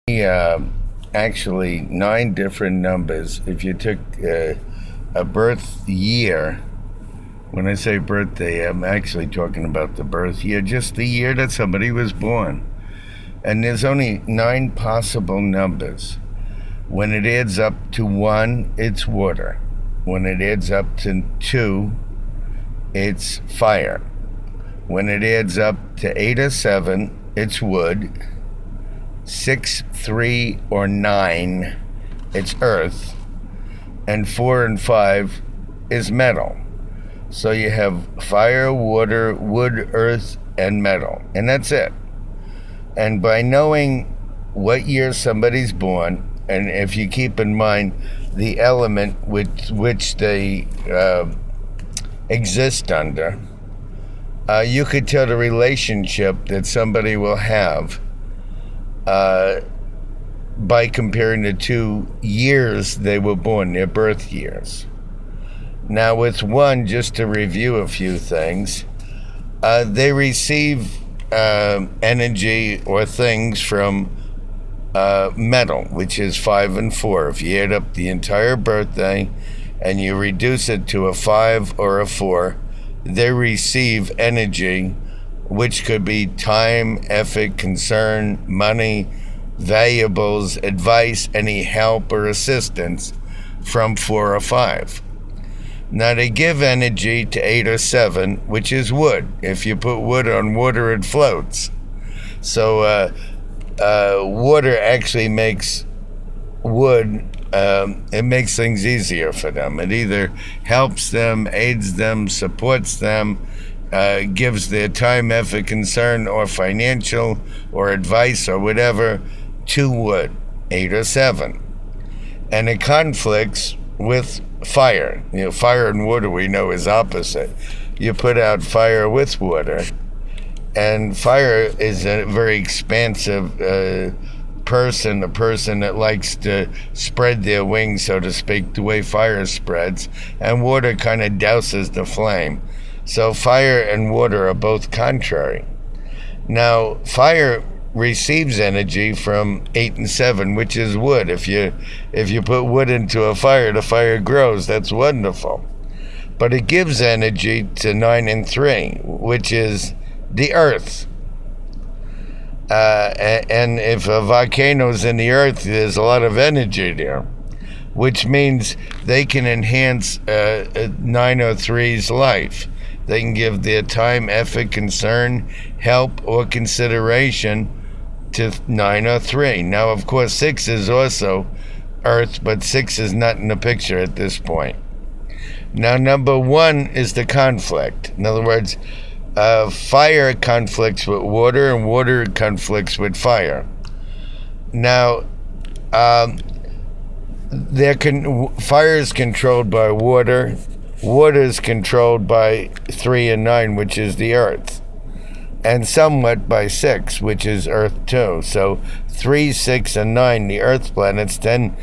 uh, actually 9 different numbers. If you took a birth year, when I say birthday, I'm actually talking about the birth year, just the year that somebody was born. And there's only 9 possible numbers. When it adds up to 1, it's water. When it adds up to 2, it's fire. When it adds up to 8 or 7, it's wood. 6, 3, or 9, it's earth. And 4 and 5 is metal. So you have fire, water, wood, earth, and metal. And that's it. And by knowing what year somebody's born, and if you keep in mind the element which they exist under, you could tell the relationship that somebody will have by comparing the 2 years they were born, their birth years. Now with 1, just to review a few things, they receive energy or things from metal, which is 5 and 4. If you add up the entire birthday and you reduce it to a 5 or a 4, they receive energy, which could be time, effort, concern, money, valuables, advice, any help or assistance from 4 or 5. Now they give energy to 8 or 7, which is wood. If you put wood on water, it floats. So water actually makes wood, it makes things easier for them. It either helps them, aids them, supports them, gives their time, effort, concern, or financial, or advice, or whatever, to wood, 8 or 7. And it conflicts with fire. Fire and water we know is opposite. You put out fire with water, and fire is a very expansive person, a person that likes to spread their wings, so to speak, the way fire spreads, and water kind of douses the flame. So fire and water are both contrary. Now, fire receives energy from 8 and 7, which is wood. If you put wood into a fire, the fire grows. That's wonderful. But it gives energy to 9 and 3, which is the earth. And if a volcano's in the earth, there's a lot of energy there, which means they can enhance 9 or 3's life. They can give their time, effort, concern, help, or consideration to 9 or 3. Now, of course, 6 is also earth, but 6 is not in the picture at this point. Now, number 1 is the conflict. In other words, fire conflicts with water, and water conflicts with fire. Now, fire is controlled by water. Water is controlled by 3 and 9, which is the earth, and somewhat by 6, which is earth too. So 3, 6, and 9, the earth planets, tend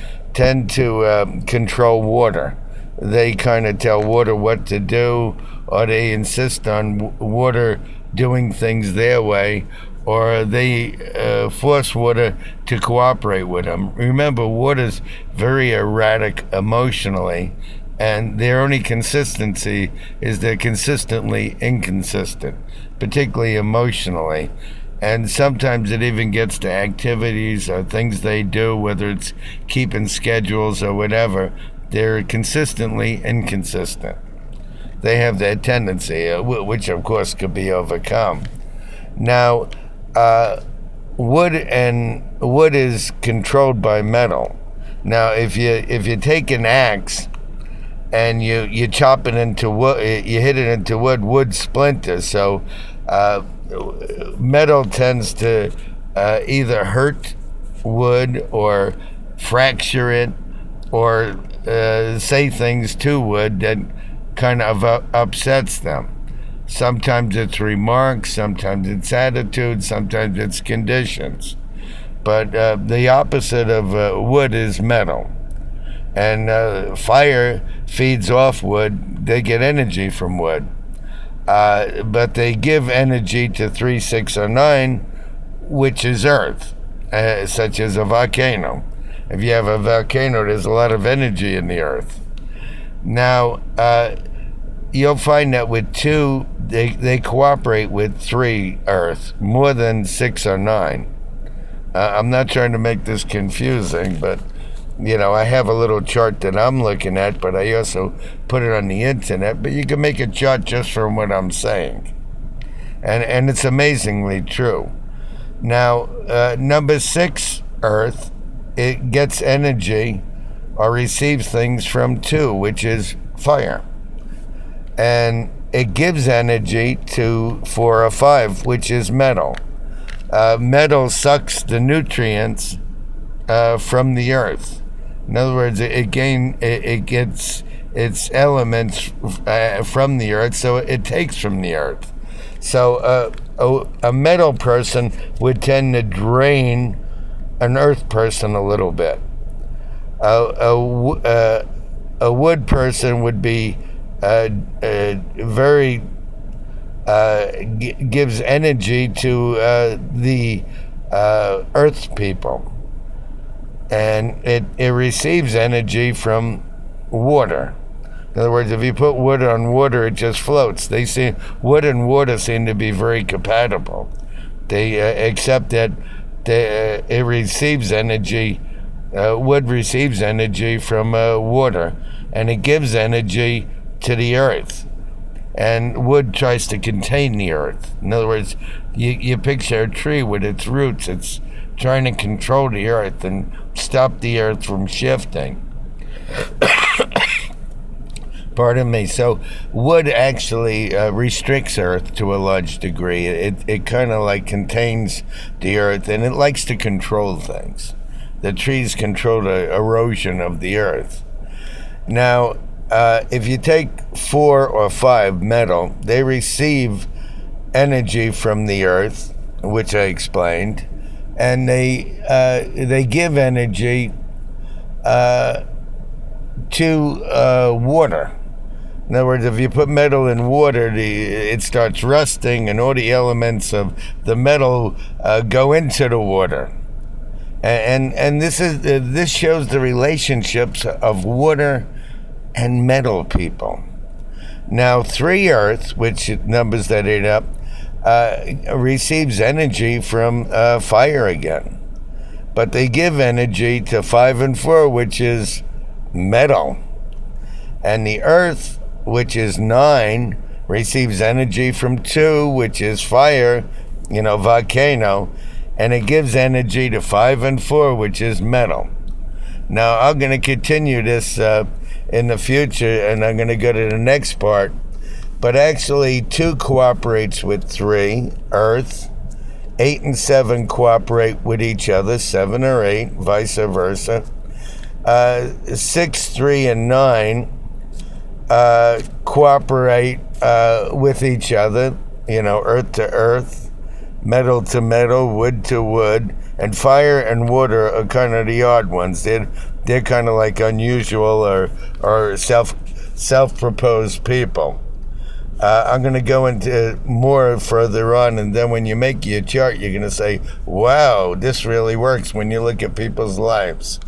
to control water. They kind of tell water what to do, or they insist on water doing things their way, or they force water to cooperate with them. Remember, water's very erratic emotionally, and their only consistency is they're consistently inconsistent, particularly emotionally. And sometimes it even gets to activities or things they do, whether it's keeping schedules or whatever. They're consistently inconsistent. They have that tendency, which of course could be overcome. Now, wood is controlled by metal. Now, if you take an axe and you chop it into wood, you hit it into wood, wood splinters. So metal tends to either hurt wood or fracture it, or say things to wood that kind of upsets them. Sometimes it's remarks, sometimes it's attitude, sometimes it's conditions. But the opposite of wood is metal. And fire feeds off wood. They get energy from wood. But they give energy to 3, 6, or 9, which is earth. such as a volcano. If you have a volcano, there's a lot of energy in the earth. Now, you'll find that with two, they cooperate with three Earth, more than 6 or 9. I'm not trying to make this confusing, but, I have a little chart that I'm looking at, but I also put it on the internet. But you can make a chart just from what I'm saying. And it's amazingly true. Now, number 6, Earth, it gets energy or receives things from 2, which is fire. And it gives energy to 4 or 5, which is metal. Metal sucks the nutrients from the earth. In other words, it gets its elements from the earth, so it takes from the earth. So a metal person would tend to drain an earth person a little bit. A wood person would be very gives energy to the earth people, and it receives energy from water. In other words, if you put wood on water, it just floats. Wood and water seem to be very compatible. They accept that it receives energy. Wood receives energy from water, and it gives energy to the earth. And wood tries to contain the earth. In other words, you picture a tree with its roots. It's trying to control the earth and stop the earth from shifting. Pardon me. So wood actually restricts earth to a large degree. It kind of like contains the earth, and it likes to control things. The trees control the erosion of the earth. Now, if you take 4 or 5 metal, they receive energy from the earth, which I explained, and they give energy to water. In other words, if you put metal in water, it starts rusting, and all the elements of the metal go into the water. And this shows the relationships of water and metal people. Now, 3 Earth, which numbers that 8 up, receives energy from fire again. But they give energy to 5 and 4, which is metal. And the Earth, which is 9, receives energy from 2, which is fire, volcano. And it gives energy to 5 and 4, which is metal. Now, I'm going to continue this in the future, and I'm going to go to the next part. But actually, 2 cooperates with 3, Earth. 8 and 7 cooperate with each other, 7 or 8, vice versa. 6, 3, and 9 cooperate with each other, earth to earth, metal to metal, wood to wood, and fire and water are kind of the odd ones. They're kind of like unusual or self-proposed people. I'm going to go into more further on, and then when you make your chart, you're going to say, wow, this really works when you look at people's lives.